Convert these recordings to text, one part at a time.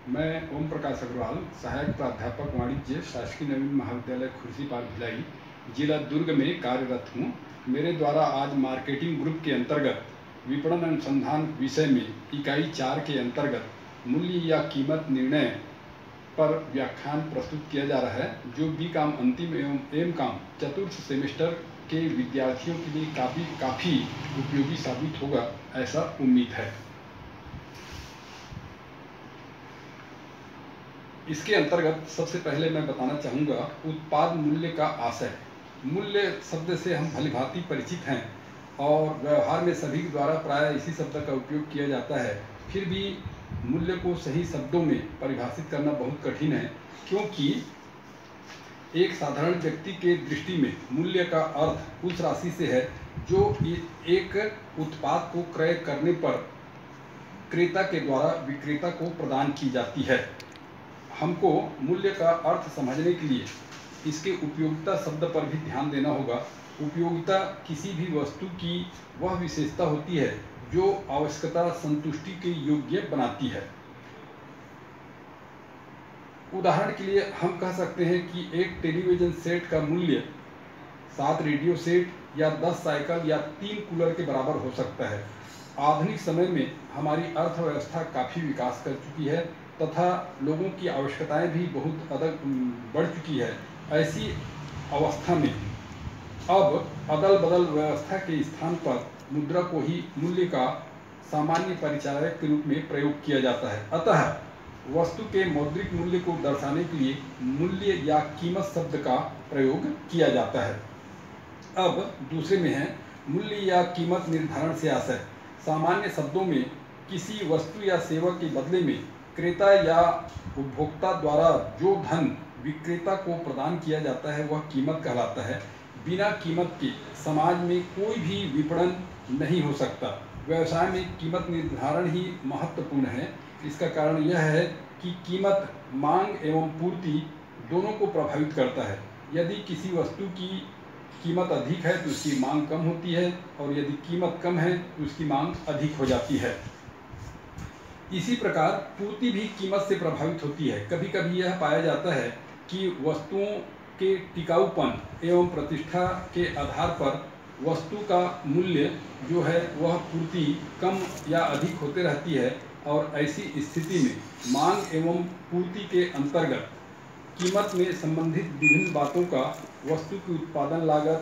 मैं ओम प्रकाश अग्रवाल, सहायक प्राध्यापक वाणिज्य, शासकीय नवीन महाविद्यालय खुर्सीपार भिलाई, जिला दुर्ग में कार्यरत हूँ। मेरे द्वारा आज मार्केटिंग ग्रुप के अंतर्गत विपणन अनुसंधान विषय में इकाई 4 के अंतर्गत मूल्य या कीमत निर्णय पर व्याख्यान प्रस्तुत किया जा रहा है, जो बी.कॉम अंतिम एवं एम.कॉम चतुर्थ सेमेस्टर के विद्यार्थियों के लिए काफ़ी उपयोगी साबित होगा, ऐसा उम्मीद है। इसके अंतर्गत सबसे पहले मैं बताना चाहूँगा उत्पाद मूल्य का आशय। मूल्य शब्द से हम भलीभांति परिचित हैं और व्यवहार में सभी द्वारा प्रायः इसी शब्द का उपयोग किया जाता है। फिर भी मूल्य को सही शब्दों में परिभाषित करना बहुत कठिन है, क्योंकि एक साधारण व्यक्ति के दृष्टि में मूल्य का अर्थ उस राशि से है जो एक उत्पाद को क्रय करने पर क्रेता के द्वारा विक्रेता को प्रदान की जाती है। हमको मूल्य का अर्थ समझने के लिए इसके उपयोगिता शब्द पर भी ध्यान देना होगा। उपयोगिता किसी भी वस्तु की वह विशेषता होती है जो आवश्यकता संतुष्टि के योग्य बनाती है। उदाहरण के लिए हम कह सकते हैं कि एक टेलीविज़न सेट का मूल्य 7 रेडियो सेट या 10 साइकिल या 3 कूलर के बराबर हो सकता है। आधुनिक समय में हमारी अर्थव्यवस्था काफ़ी विकास कर चुकी है तथा लोगों की आवश्यकताएं भी बहुत अधिक बढ़ चुकी है। ऐसी अवस्था में अब अदल बदल व्यवस्था के स्थान पर मुद्रा को ही मूल्य का सामान्य परिचायक के रूप में प्रयोग किया जाता है। अतः वस्तु के मौद्रिक मूल्य को दर्शाने के लिए मूल्य या कीमत शब्द का प्रयोग किया जाता है। अब दूसरे में है मूल्य या कीमत निर्धारण से आशय। सामान्य शब्दों में किसी वस्तु या सेवा के बदले में क्रेता या उपभोक्ता द्वारा जो धन विक्रेता को प्रदान किया जाता है वह कीमत कहलाता है। बिना कीमत के समाज में कोई भी विपणन नहीं हो सकता। व्यवसाय में कीमत निर्धारण ही महत्वपूर्ण है। इसका कारण यह है कि कीमत मांग एवं पूर्ति दोनों को प्रभावित करता है। यदि किसी वस्तु की कीमत अधिक है तो उसकी मांग कम होती है और यदि कीमत कम है तो उसकी मांग अधिक हो जाती है। इसी प्रकार पूर्ति भी कीमत से प्रभावित होती है। कभी कभी यह पाया जाता है कि वस्तुओं के टिकाऊपन एवं प्रतिष्ठा के आधार पर वस्तु का मूल्य जो है वह पूर्ति कम या अधिक होते रहती है और ऐसी स्थिति में मांग एवं पूर्ति के अंतर्गत कीमत में संबंधित विभिन्न बातों का वस्तु की उत्पादन लागत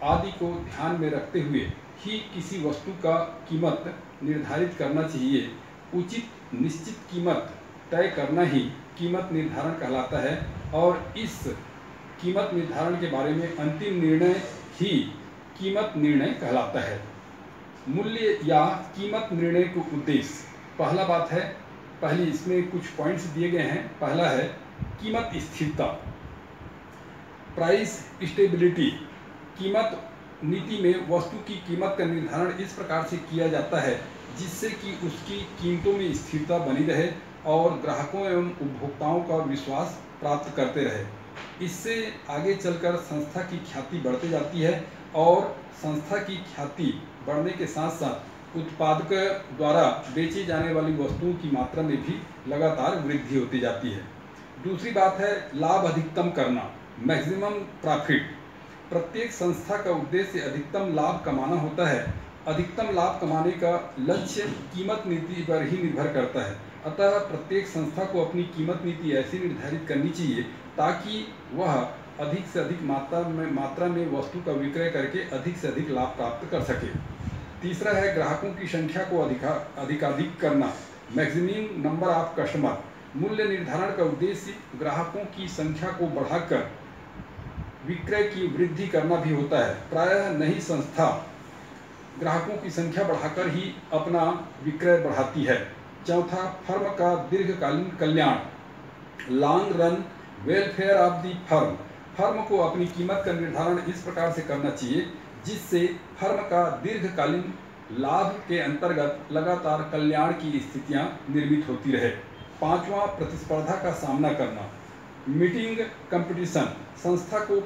आदि को ध्यान में रखते हुए ही किसी वस्तु का कीमत निर्धारित करना चाहिए। उचित निश्चित कीमत तय करना ही कीमत निर्धारण कहलाता है और इस कीमत निर्धारण के बारे में अंतिम निर्णय ही कीमत निर्णय कहलाता है। मूल्य या कीमत निर्णय का उद्देश्य, पहली इसमें कुछ पॉइंट्स दिए गए हैं। पहला है कीमत स्थिरता, प्राइस स्टेबिलिटी। कीमत नीति में वस्तु की कीमत का निर्धारण इस प्रकार से किया जाता है जिससे कि उसकी कीमतों में स्थिरता बनी रहे और ग्राहकों एवं उपभोक्ताओं का विश्वास प्राप्त करते रहे। इससे आगे चलकर संस्था की ख्याति बढ़ती जाती है और संस्था की ख्याति बढ़ने के साथ साथ उत्पादक द्वारा बेची जाने वाली वस्तुओं की मात्रा में भी लगातार वृद्धि होती जाती है। दूसरी बात है लाभ अधिकतम करना, मैक्सिमम प्रॉफिट। प्रत्येक संस्था का उद्देश्य अधिकतम लाभ कमाना होता है। अधिकतम लाभ कमाने का लक्ष्य कीमत नीति पर ही निर्भर करता है। अतः प्रत्येक संस्था को अपनी कीमत नीति ऐसी निर्धारित करनी चाहिए ताकि वह अधिक से अधिक मात्रा में वस्तु का विक्रय करके अधिक से अधिक लाभ प्राप्त कर सके। तीसरा है ग्राहकों की संख्या को अधिकाधिक करना, मैक्सिमम नंबर ऑफ कस्टमर। मूल्य निर्धारण का उद्देश्य ग्राहकों की संख्या को बढ़ाकर विक्रय की वृद्धि करना भी होता है। प्रायः नई संस्था ग्राहकों की संख्या बढ़ाकर ही अपना विक्रय बढ़ाती है। चौथा, फर्म का दीर्घकालीन कल्याण, long run welfare of the firm. Firm को अपनी कीमत का निर्धारण इस प्रकार से करना चाहिए जिससे फर्म का दीर्घकालीन लाभ के अंतर्गत लगातार कल्याण की स्थितियां निर्मित होती रहे। पांचवा, प्रतिस्पर्धा का सामना करना, मीटिंग कंपटीशन। संस्था को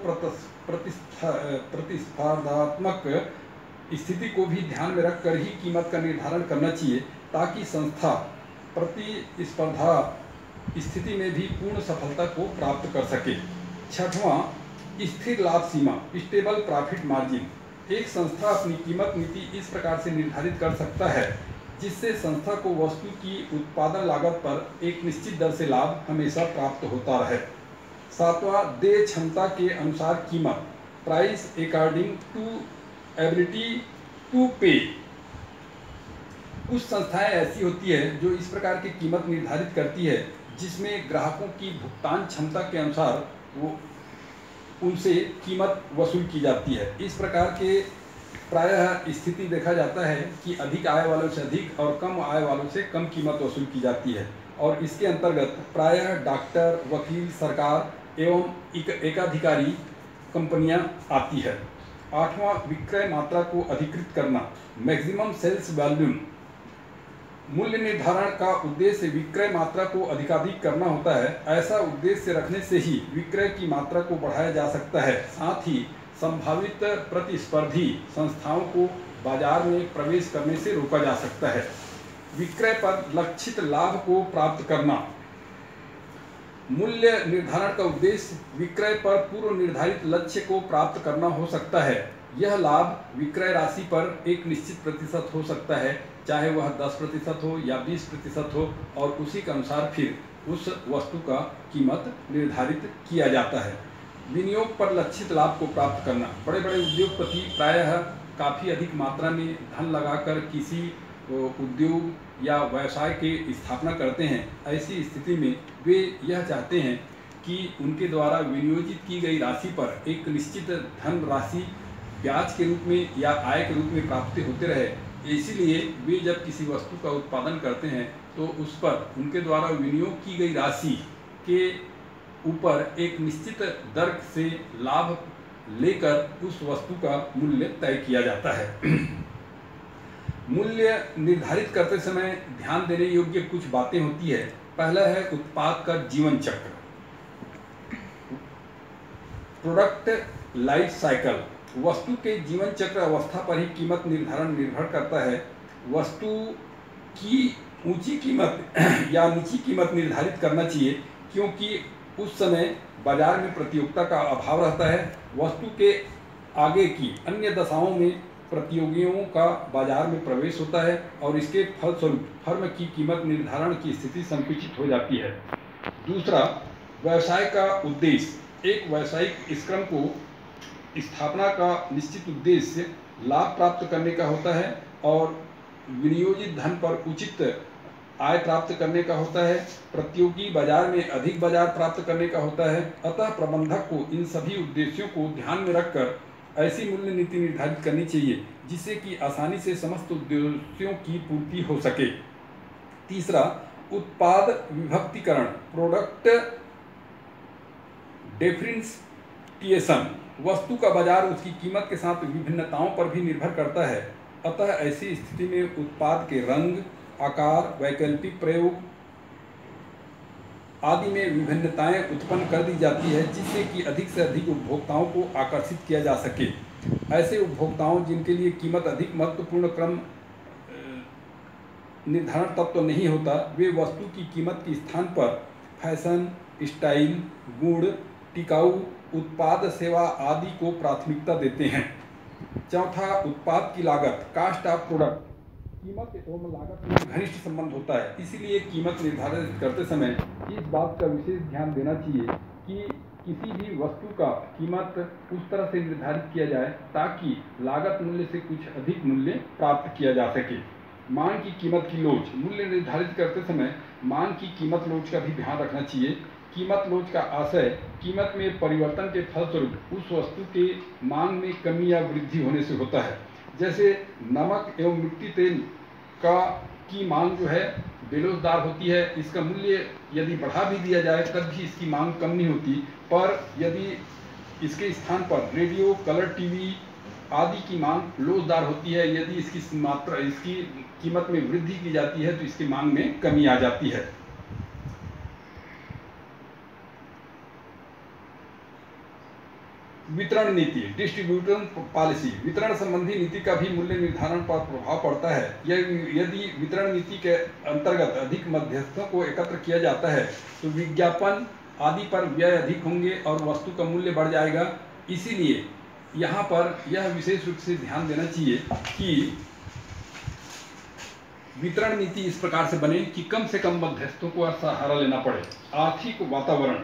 प्रतिस्पर्धात्मक स्थिति को भी ध्यान में रखकर ही कीमत का निर्धारण करना चाहिए ताकि संस्था प्रतिस्पर्धा स्थिति में भी पूर्ण सफलता को प्राप्त कर सके। छठवां, स्थिर लाभ सीमा, स्टेबल प्रॉफिट मार्जिन। एक संस्था अपनी कीमत नीति इस प्रकार से निर्धारित कर सकता है जिससे संस्था को वस्तु की उत्पादन लागत पर एक निश्चित दर से लाभ हमेशा प्राप्त होता रहे। सातवां, देय क्षमता के अनुसार कीमत, price according to ability to pay. कुछ संस्थाएं ऐसी होती है जो इस प्रकार की कीमत निर्धारित करती है जिसमें ग्राहकों की भुगतान क्षमता के अनुसार वो उनसे कीमत वसूल की जाती है। इस प्रकार के प्रायः स्थिति देखा जाता है कि अधिक आय वालों से अधिक और कम आय वालों से कम कीमत वसूल की जाती है, और इसके अंतर्गत प्रायः डॉक्टर, वकील, सरकार एवं एकाधिकारी कंपनियां आती है। आठवां, विक्रय मात्रा को अधिकृत करना, मैक्सिमम सेल्स वॉल्यूम। मूल्य निर्धारण का उद्देश्य विक्रय मात्रा को अधिकाधिक करना होता है। ऐसा उद्देश्य रखने से ही विक्रय की मात्रा को बढ़ाया जा सकता है। साथ ही संभावित प्रतिस्पर्धी संस्थाओं को बाजार में प्रवेश करने से रोका जा सकता है। विक्रय पर लक्षित लाभ को प्राप्त करना। मूल्य निर्धारण का उद्देश्य विक्रय पर पूर्व निर्धारित लक्ष्य को प्राप्त करना हो सकता है। यह लाभ विक्रय राशि पर एक निश्चित प्रतिशत हो सकता है, चाहे वह 10% हो या 20% हो, और उसी के अनुसार फिर उस वस्तु का कीमत निर्धारित किया जाता है। विनियोग पर लक्षित लाभ को प्राप्त करना। बड़े बड़े उद्योगपति प्रायः काफ़ी अधिक मात्रा में धन लगाकर किसी उद्योग या व्यवसाय की स्थापना करते हैं। ऐसी स्थिति में वे यह चाहते हैं कि उनके द्वारा विनियोजित की गई राशि पर एक निश्चित धन राशि ब्याज के रूप में या आय के रूप में प्राप्ति होते रहे। इसीलिए वे जब किसी वस्तु का उत्पादन करते हैं तो उस पर उनके द्वारा विनियोग की गई राशि के ऊपर एक निश्चित दर से लाभ लेकर उस वस्तु का मूल्य तय किया जाता है। मूल्य निर्धारित करते समय ध्यान देने योग्य कुछ बातें होती है। पहला है उत्पाद का जीवन चक्र, प्रोडक्ट लाइफ साइकिल। वस्तु के जीवन चक्र अवस्था पर ही कीमत निर्धारण निर्भर करता है। वस्तु की ऊंची कीमत या नीची कीमत निर्धारित करना चाहिए, क्योंकि उस समय बाजार में प्रतियोगिता का अभाव रहता है। वस्तु के आगे की अन्य दशाओं में प्रतियोगियों का बाजार में प्रवेश होता है और इसके फलस्वरूप फर्म की कीमत निर्धारण की स्थिति संकुचित हो जाती है। दूसरा, व्यवसाय का उद्देश्य। एक व्यावसायिक क्रम को स्थापना का निश्चित उद्देश्य लाभ प्राप्त करने का होता है और विनियोजित धन पर उचित आय प्राप्त करने का होता है। प्रतियोगी बाजार में अधिक बाजार प्राप्त करने का होता है। अतः प्रबंधक को इन सभी उद्देश्यों को ध्यान में रखकर ऐसी मूल्य नीति निर्धारित करनी चाहिए जिससे कि आसानी से समस्त उद्देश्यों की पूर्ति हो सके। तीसरा, उत्पाद विभक्तिकरण, प्रोडक्ट डिफरेंशिएशन। वस्तु का बाजार उसकी कीमत के साथ विभिन्नताओं पर भी निर्भर करता है। अतः ऐसी स्थिति में उत्पाद के रंग, आकार, वैकल्पिक प्रयोग आदि में विभिन्नताएं उत्पन्न कर दी जाती है जिससे कि अधिक से अधिक उपभोक्ताओं को आकर्षित किया जा सके। ऐसे उपभोक्ताओं जिनके लिए कीमत अधिक महत्वपूर्ण क्रम निर्धारण तत्व नहीं होता, वे वस्तु की कीमत के स्थान पर फैशन, स्टाइल, गुण, टिकाऊ उत्पाद सेवा आदि को प्राथमिकता देते हैं। चौथा, उत्पाद की लागत, कास्ट ऑफ प्रोडक्ट। कीमत एवं लागत में घनिष्ठ संबंध होता है, इसीलिए कीमत निर्धारित करते समय इस बात का विशेष ध्यान देना चाहिए कि किसी भी वस्तु का कीमत उस तरह से निर्धारित किया जाए ताकि लागत मूल्य से कुछ अधिक मूल्य प्राप्त किया जा सके। मांग की कीमत की लोच। मूल्य निर्धारित करते समय मांग की कीमत लोच का भी ध्यान रखना चाहिए। कीमत लोच का आशय कीमत में परिवर्तन के फलस्वरूप उस वस्तु के मांग में कमी या वृद्धि होने से होता है। जैसे नमक एवं मिट्टी तेल की मांग जो है बेरोजगार होती है, इसका मूल्य यदि बढ़ा भी दिया जाए तब भी इसकी मांग कम नहीं होती, पर यदि इसके स्थान पर रेडियो, कलर टीवी आदि की मांग लोजदार होती है, यदि इसकी कीमत में वृद्धि की जाती है तो इसकी मांग में कमी आ जाती है। वितरण नीति, डिस्ट्रीब्यूशन पॉलिसी, वितरण संबंधी नीति का भी मूल्य निर्धारण पर प्रभाव पड़ता है। यदि वितरण नीति के अंतर्गत अधिक मध्यस्थों को एकत्र किया जाता है तो विज्ञापन आदि पर व्यय अधिक होंगे और वस्तु का मूल्य बढ़ जाएगा। इसीलिए यहाँ पर यह विशेष रूप से ध्यान देना चाहिए कि वितरण नीति इस प्रकार से बने कि कम से कम मध्यस्थों को सहारा लेना पड़े। आर्थिक वातावरण